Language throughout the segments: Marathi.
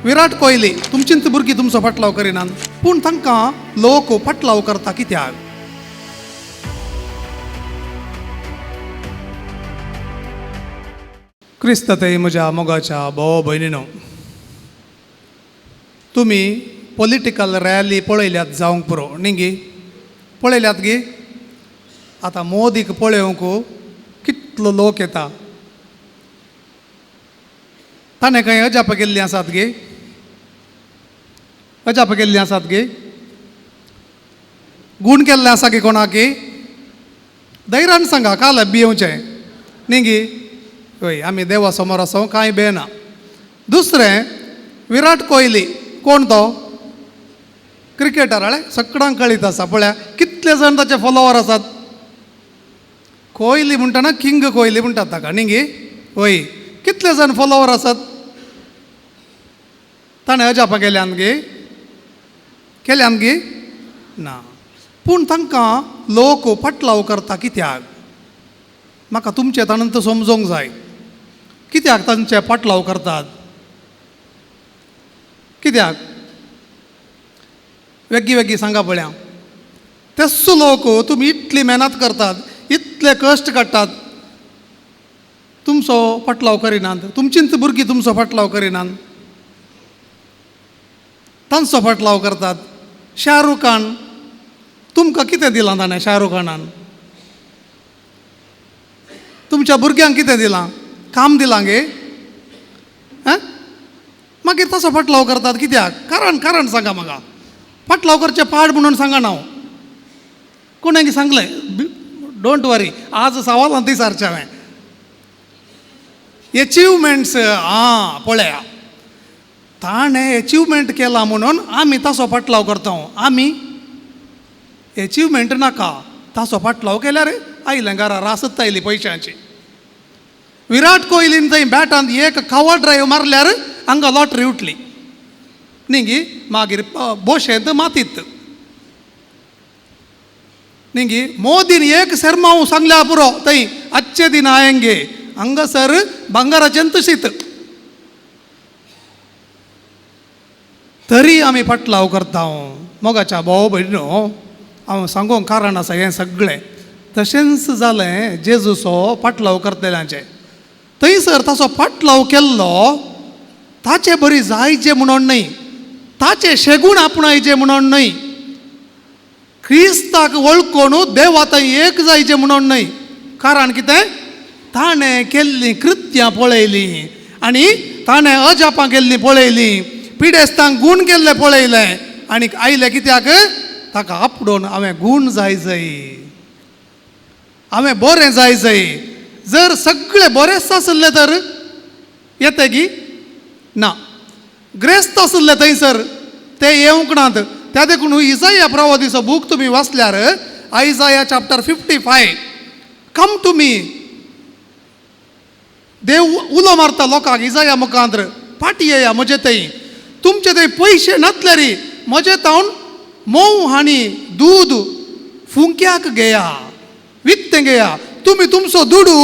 विराट कोहली तुमचींच भुरगीं तुमचो फाटलाव करिनात, पूण तांकां लोक फाटलाव करता कित्याक? क्रिस्ततय म्हज्या मोगाच्या भाव भयणीनो, तुमी पॉलिटिकल रॅली पळयल्यात जावंक पुरो न्ही गे, पळयल्यात गे. आतां मोदीक पळोवंक कितलो लोक येता. ताणें खंय अजाप केल्लीं आसात गे, अजाप केल्लीं आसात गे, गूण केल्लें आसा गे कोणाक गे? धैर्यान सांगा, काल भियेवचें न्ही गे. हय, आमी देवा समोर आसूं कांय भियेना. दुसरें, विराट कोहली कोण तो? क्रिकेटर. सगळ्यांक कळीत आसा. पळया कितले जाण ताचे फॉलोवर आसात. कोहली म्हणटना किंग कोहली म्हणटात ताका न्ही गे. हय, कितले जाण फॉलोवर आसात. ताणें अजापां केल्यान गे, केल्यान गे ना. पूण तांकां लोक फाटलाव करता कित्याक? म्हाका तुमचे ताणंत समजोंक जाय. कित्याक तांचे फाटलाव करतात? कित्याक? वेगळी वेगळी सांगा पळया. तेस्सो लोक तुमी इतली मेहनत करतात, इतले कश्ट काडटात, तुमचो फाटलाव करिनात. तुमचींच भुरगीं तुमचो फाटलाव करिनात, तांचो फाटलाव करतात. शाहरुख खान, तुमकां कितें दिलां ताणें? शाहरुख खानान तुमच्या भुरग्यांक कितें दिलां? काम दिलां गे. मागीर तसो फाटलाव करतात कित्याक? कारण सांगा म्हाका. फाटलाव करचें पाड म्हणून सांगा. हांव कोणें सांगलें? डोंट वरी, आज सवालांत विचारचें हांवें. एचिवमेंट्स, पळया, ताणें एचिवमेंट केला म्हणून आमी ताचो फाटलाव करता. आमी एचिवमेंट नाका, ताचो फाटलाव केल्यार आयलें घरा रासत आयली पयशांची. विराट कोहलीन थंय बॅटांत एक कवर ड्रायव्ह मारल्यार हांगा लॉटरी उठली न्ही गे. मागीर बोशेंत मातीत न्ही गे. मोदीन एक शर्माव सांगल्या पुरो थंय अच्छे दिन आयेंगे, हांगासर भांगाराचें तशीत. तरी आमी फाटलाव करता. मोगाच्या भाव भयणीनो, हांव सांगूंक कारण आसा हें सगळें. तशेंच जालें जेजूचो फाटलाव करतल्यांचें. थंयसर ताचो फाटलाव केल्लो ताचे बरी जायचे म्हणून न्हय, ताचे शेगूण आपणायचे म्हणून न्हय, क्रिस्ताक वळखून देवा थंय एक जायचे म्हणून न्हय. कारण कितें? ताणें केल्लीं कृत्यां पळयलीं आनी ताणें अजापां केल्लीं पळयलीं, पिडेस्तांक गूण केल्ले पळयलें आनी आयले कित्याक? ताका आपडून हांवें गूण जाय जाय, हांवें बरें जाय जाय. जर सगळे बरेंच आसले तर येते गी ना. ग्रेस्त आसले थंयसर ते येवंक नात. त्या देखून इसाया प्रवादीचो बूक तुमी वाचल्यार आयजाया चॅप्टर 55, कम टू मी. देव उलो मारता लोकांक इसाया मुखांतर, फाटी येया म्हजे थंय. तुमचे थंय पयशे नासल्यार म्हजे तावन मोव आनी दूद फुंक्याक घेया, विकतें घेया. तुमी तुमचो दुडू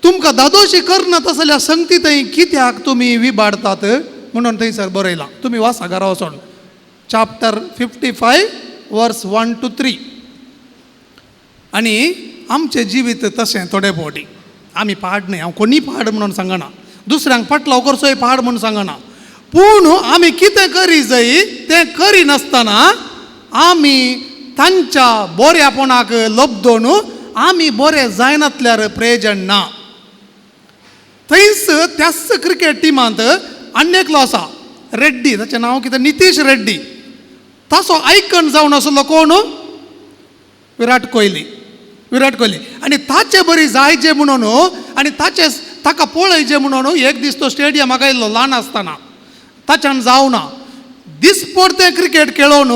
तुमकां दादोशी करनात जाल्यार संगती थंय कित्याक तुमी विबाडतात म्हणून थंयसर बरयलां. तुमी वाचा घरा वचून. चॅप्टर 55 वर्स 1 to 3. आनी आमचें जिवीत तशें थोडे फावटी आमी पाड न्हय. हांव कोणी पाड म्हणून सांगना, दुसऱ्यांक फाटलाव करचोय पाड म्हणून सांगना. पूण आमी कितें करी जाय तें करिनासतना आमी तांच्या बऱ्यापणाक लबदून आमी बरें जायनातल्यार प्रयोजन ना. थंयच त्याच क्रिकेट टिमांत आनी एकलो आसा रेड्डी, ताचें नांव कितें? नितीश रेड्डी. ताचो आयकन जावन आसलो कोण? विराट कोहली. विराट कोहली. आनी ताचे बरी जायचे म्हणून आनी ताका पळयचे म्हणून एक दीस तो स्टेडियमाक आयिल्लो ल्हान आसतना. ताच्यान जावना. दिसपरतें क्रिकेट खेळोन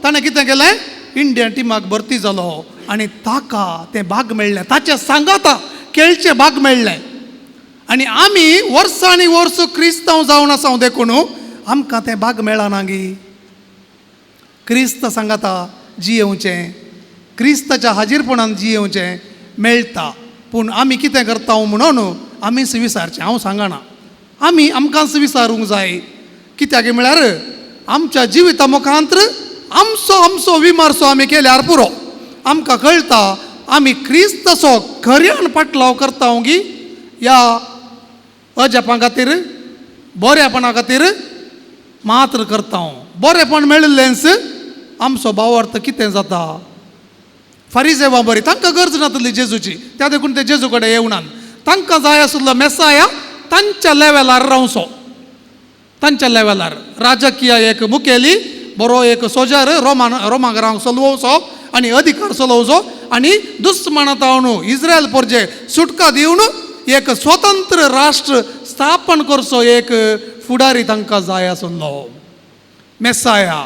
ताणें कितें केलें? इंडियन टिमाक भरती जालो आनी ताका तें भाग मेळ्ळें. ताचे सांगाता खेळचे भाग मेळ्ळे. आनी आमी वर्सांनी वर्स क्रिस्तांव जावन आसा देखून आमकां तें भाग मेळना गे. क्रिस्त सांगाता जियेवचें, क्रिस्ताच्या हाजीरपणान जियेवचें मेळटा. पूण आमी कितें करता म्हणून आमीच विचारचें. हांव सांगना, आमी आमकांच विचारूंक जाय. कित्याक म्हळ्यार आमच्या जिविता मुखांतर आमचो विमर्सो आमी केल्यार पुरो. आमकां कळटा आमी क्रिस्ताचो खऱ्यान पाटलाव करता गी ह्या अजापां खातीर बऱ्यापणा खातीर मात्र करता. बरेपण मेळिल्लेंच आमचो भावार्थ कितें जाता. फारिजेवा बरी तांकां गरज नासली जेजूची, त्या देखून ते जेजू कडेन येवनात. तांकां जाय आसलो मेसाया तांच्या लेवलार रावचो. तांच्या लेवलार राजकीय एक मुखेली बरो एक सोजार रोमांगरांक चलोवचो आनी अधिकार चलोवचो आनी दुस्मनातावन इस्रायल परजे सुटका दिवन एक स्वतंत्र राष्ट्र स्थापन करचो एक फुडारी तांकां जाय आसलो. मेसाया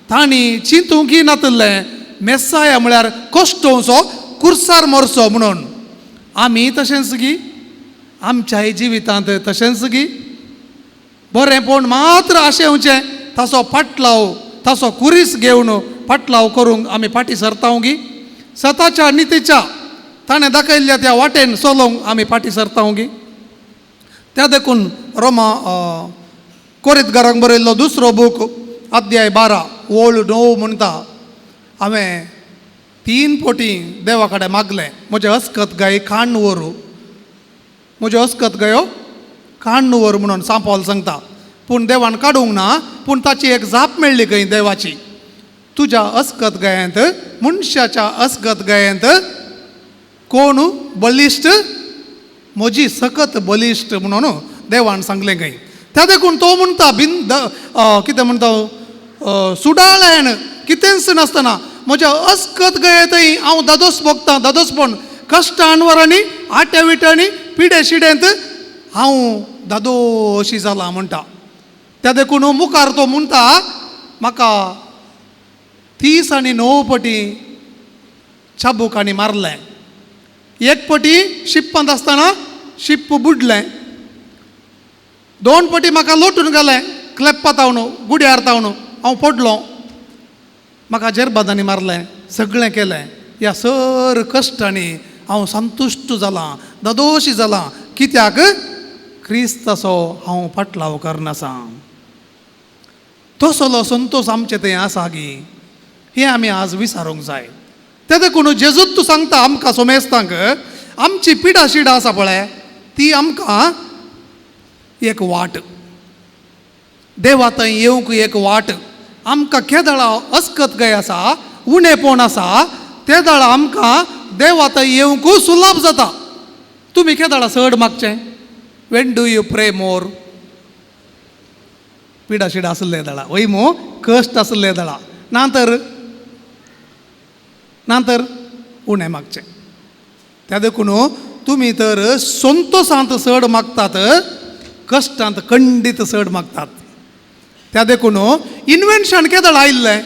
तांणी चिंतूंकय नासलें मेसाया म्हळ्यार कश्टोवचो कुर्सार मरचो म्हणून. आमी तशेंच गी आमच्याय जिवितांत तशेंच गी बरेंपण मात्र आशेवचें ताचो पाटलाव ताचो कुरीस घेवन पाटलाव करूंक आमी फाटीं सरता गी. स्वताच्या नितीच्या ताणें दाखयल्ल्या त्या वाटेन चलोवंक आमी फाटीं सरता गी. त्या देखून कोरिंथकारांक बरयल्लो दुसरो बूक अध्याय 12 ओळ 9 म्हणटा हांवें 3 फावटी देवा कडेन मागलें म्हजें अस्कत गाय काण व्हरू. म्हज्यो अस्कत गायो काण व्हर म्हणून सांपावल सांगता. पूण देवान काडूंक ना. पूण ताची एक जाप मेळ्ळी खंय देवाची. तुज्या अस्कत गायांत मनशाच्या अस्कत गायांत कोण बलिश्ट म्हजी सकत बलिश्ट म्हणून देवान सांगलें खंय. त्या देखून तो म्हणटा कितें म्हणटा सुडाळ्यान कितेंच नासतना म्हज्या अस्कत गयेंतय हांव दादोस भोगतां. दादोसपण कश्ट आनवरांनी आट्या विट्यांनी पिडे शिडेंत हांव दादोशी जाला म्हणटा. त्या देखून मुखार तो म्हणटा म्हाका 30 आनी 9 फावटी चाबुकांनी मारलें. एक फावटी शिप्पांत आसतना शिप्प बुडलें. 2 फावटी म्हाका लोटून गेलें क्लेप्पा तावन गुड्यार तावन हांव पडलो. म्हाका जेरबादांनी मारलें. सगळें केलें. ह्या सर कश्टांनी हांव संतुश्ट जालां दादोशी जालां. कित्याक क्रिस्ताचो हांव पाटलाव करनासा. तसलो संतोश आमचे थंय आसा गी. हें आमी आज विचारूंक जाय. ते देखून जेजूत तूं सांगता आमकां सोमेस्तांक आमची पिडा शिडा आसा पळय ती आमकां एक वाट. देवा थंय येवंक एक वाट. आमकां केदळा अस्कत गय आसा उणेपण आसा ते दाळा आमकां देवा थंय येवंक सुलभ जाता. तुमी केदळा चड मागचें. वेन डू यू प्रे मोर. पिडा शिडा आसले दाळा वयमो कश्ट आसले दाळा नांतर उणें मागचें. त्या देखून तुमी तर संतोशांत चड मागतात कश्टांत खंडीत चड मागतात. त्या देखून इन्वेन्शन केदळ आयिल्लें.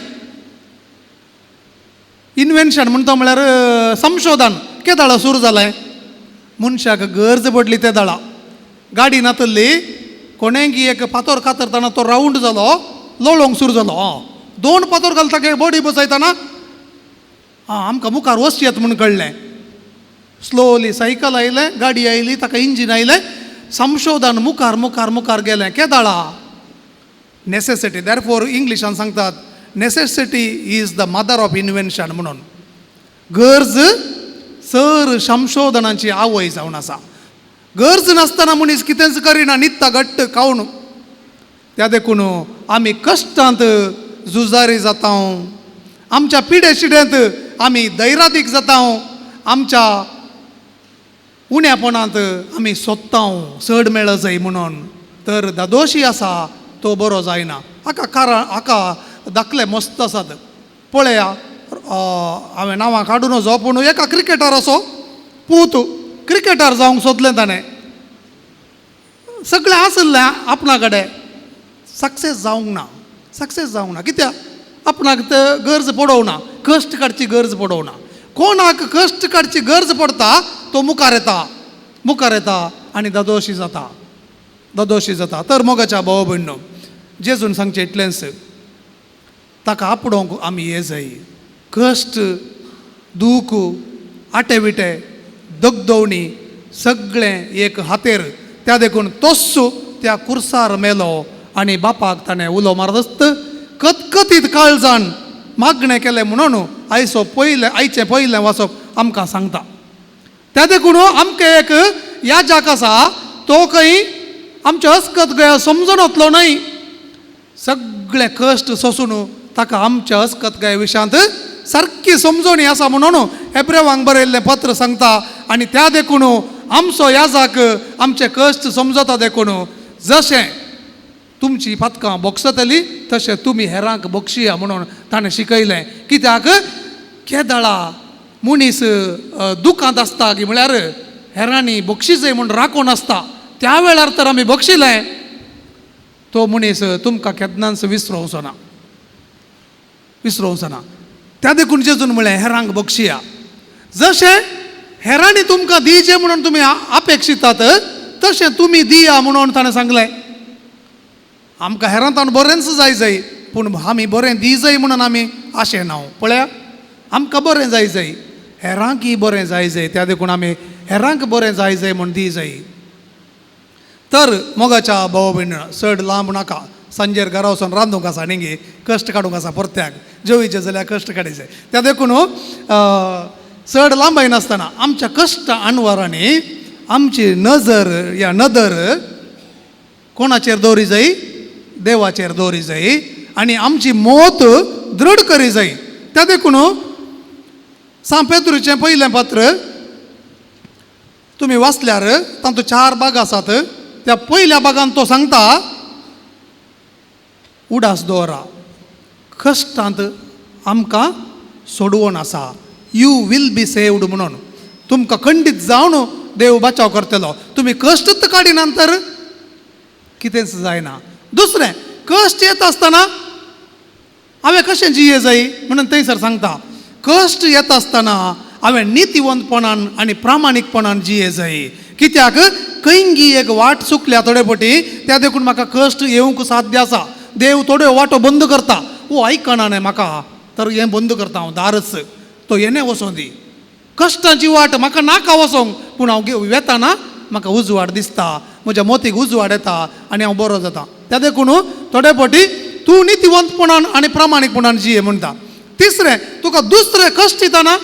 इन्वेन्शन म्हणटा म्हळ्यार संशोधन केदळ सुरू जालें. मनशाक गरज पडली ते दाळा. गाडी नातल्ली कोणेंय एक फातर कातरतना तो रावंड जालो लोळोंक सुरू जालो. 2 फातर घालता की बॉडी बसयतना आमकां मुखार वच येत म्हूण कळ्ळें. स्लोली सायकल आयलें गाडी आयली ताका इंजीन आयलें. संशोधन मुखार मुखार मुखार गेलें. केदाळा नेसेसिटी. देरफोर इंग्लिशान सांगतात necessity is the mother of invention म्हणून. गरज सर संशोधनाची आवय जावन आसा. गरज नासतना मनीस कितेंच करिना न्हिदता घट्ट खावन. त्या देखून आमी कश्टांत झुजारी जाता. आमच्या पिडे शिडेंत आमी दैरादीक जाता. आमच्या उण्यापणांत आमी सोदता चड मेळ जाय म्हणून. तर दादोशी आसा तो बरो जायना. हाका दाखले मस्त आसात. पळया हांवें नांवां काडून वचो पूण एका क्रिकेटर असो पूत क्रिकेटर जावंक सोदलें ताणें. सगळें आसलें आपणा कडेन सक्सेस जावंक ना. कित्याक आपणाक गरज पडोवना. कश्ट काडची गरज पडोवना. कोणाक कश्ट काडची गरज पडटा तो मुखार येता आनी दादोशी जाता. तर मोगाच्या भाव भयणो जेजून सांगचें इतलेंच ताका आपणोवंक आमी हे जाय. कश्ट दूख आटे विटे दगदवणी सगळें एक हातेर. त्या देखून त्या कुर्सार मेलो आनी बापाक ताणें उलो मारदस्त कतकतीत काळजान मागणें केलें म्हणून आयचें पयलें वाचप आमकां सांगता. त्या देखून आमकां एक याजक आसा, तो खंय आमचे अस्कत गया समजून वतलो न्हय. सगळे कश्ट सोसून ताका आमच्या अस्कत गया विशांत सारकी समजोणी आसा म्हणून हेब्रेवांक बरयल्लें पत्र सांगता. आनी त्या देखून आमचो याजक आमचे कश्ट समजता देखून जशें तुमची पातकां बोगसतली तशें तुमी हेरांक बक्षिया म्हणून ताणें शिकयलें. कित्याक केदाळा मनीस दुखांत आसता की म्हळ्यार हेरांनी बक्षी जाय म्हूण राखून आसता, त्या वेळार तर आमी बक्षिलें, तो मनीस तुमकां केन्नाच विसरोवचो ना. त्या देखून जेजून म्हळें हेरांक बक्षिया. जशें हेरांनी तुमकां दिवचें म्हणून तुमी अपेक्षितात तशें तुमी दिया म्हणून ताणें सांगलें. आमकां हेरांतावन बरेंच जाय पूण आमी बरें दी जाय म्हणून आमी आशे ना. पळया, आमकां बरें जाय हेरांकय बरें जाय त्या देखून आमी हेरांक बरें जाय म्हूण दी जाय. तर मोगाच्या भाव भयण, चड लांब नाका, सांजेर घरा वचून रांदूंक आसा न्ही, कश्ट काडूंक आसा परत्याक, जेवयचें जाल्यार कश्ट काडचे. त्या देखून चड लांबाय नासतना आमच्या कश्ट अनवरांनी आमची नदर कोणाचेर दवरी जाय? देवाचेर दवरी जाय आनी आमची मोत दृढ करी जाय. त्या देखून सा पेद्रूचें पयलें पत्र तुमी वाचल्यार तातूंत 4 भाग आसात. त्या पयल्या भागान तो सांगता उडास दवरा, कश्टांत आमकां सोडवण आसा, यू वील बी सेव्ड म्हणून. तुमकां खंडीत जावन देव बचाव करतलो. तुमी कश्टच काडिनात तर कितेंच जायना. दुसरें, कश्ट येता आसतना हांवें कशें जिये जाय म्हणून थंयसर सांगता. कश्ट येता आसतना हांवें नितीवंतपणान आनी प्रामाणीकपणान जिये जाय. कित्याक खंयी एक वाट चुकल्या थोडे फावटी, त्या देखून म्हाका कश्ट येवंक साध्य आसा. देव थोड्यो वाटो बंद करता, आयकना न्हय म्हाका, तर हें बंद करता हांव दारच, तो येणे वचों दी. कश्टांची वाट म्हाका नाका वचोंक, पूण हांव वेताना म्हाका उजवाड दिसता, म्हज्या मोतीक उजवाड येता आनी हांव बरो जाता. त्या देखून थोडे फावटी तूं नितीवंतपणान आनी प्रामाणीकपणान जिये म्हणटा. तिसरें, तुका दुसरें कश्ट दिताना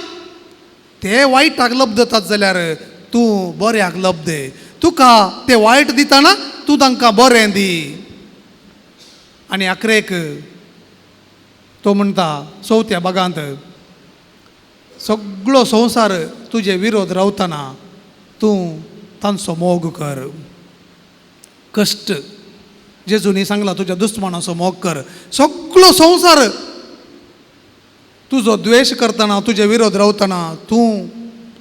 ते वायटाक लब जातात जाल्यार तूं बऱ्याक लब दे. तुका ते वायट दिताना तूं तांकां बरें दी. आनी आखरेक तो म्हणटा 4थ्या भागांत, सगळो संवसार तुजे विरोध रावतना तूं तांचो मोग कर. कश्ट जेजूनी सांगला तुज्या दुस्मानाचो मोग कर. सगळो संवसार तुजो द्वेश करतना, तुजे विरोध रावतना तूं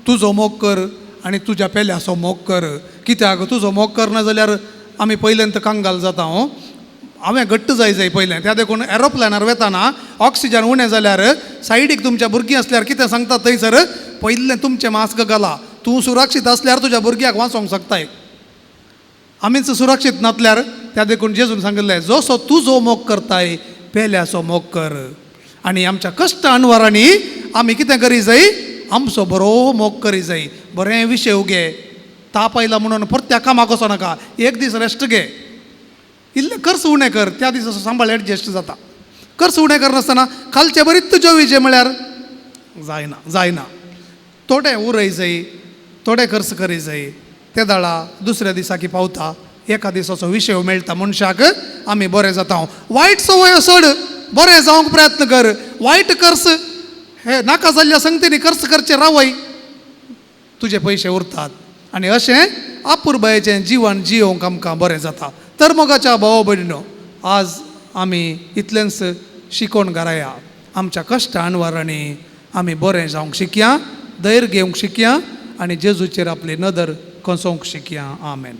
तुजो मोग कर आनी तुज्या पेल्याचो मोग कर. कित्याक तुजो मोग करना जाल्यार आमी पयलेंत कांगाल जाता. हांवें घट्ट जाय पयलें. त्या देखून एरोप्लेनार वेताना ऑक्सिजन उणें जाल्यार सायडीक तुमच्या भुरगीं असल्यार कितें सांगता थंयसर, पयलें तुमचें मास्क घाला. तूं सुरक्षीत असल्यार तुज्या भुरग्याक वाचोंक शकताय. आमीच सुरक्षीत नासल्यार, त्या देखून जेजून सांगिल्लें जसो तुजो मोग करताय पेल्याचो मोग कर. आनी आमच्या कश्ट अनवरांनी आमी कितें करी जाय? आमचो बरो मोग करी जाय. बरें विशय उगे, ताप आयला म्हणून परत्या कामाक वचो नाका, एक दीस रेस्ट घे. इल्लें कर्स उणें कर, त्या दिसा सांबाळ एडजस्ट जाता. कर्स उणें करनासतना खालचें बरीच जेवयचें म्हळ्यार जायना. थोडें उरय जाय, थोडें कर्स करी जाय. ते दाळा दुसऱ्या दिसाकी पावता, एका दिसाचो विशय मेळटा मनशाक, आमी बरें जाता. वायट संवय सोड, बरें जावंक प्रयत्न कर. वायट कर्स हे नाका जाल्ल्या संगतींनी कर्स करचें रावय, तुजे पयशे उरतात. आनी अशें अपुरबायेचें जिवन जियोवंक आमकां बरें जाता. तर मोगाच्या भाव भयणीनो, आज आमी इतलेंच शिकोवन घराया. आमच्या कश्ट अनवरांनी आमी बरें जावंक शिकया, धैर्य घेवंक शिकया आनी जेजूचेर आपली नदर कसोवंक शिकया. आमेन.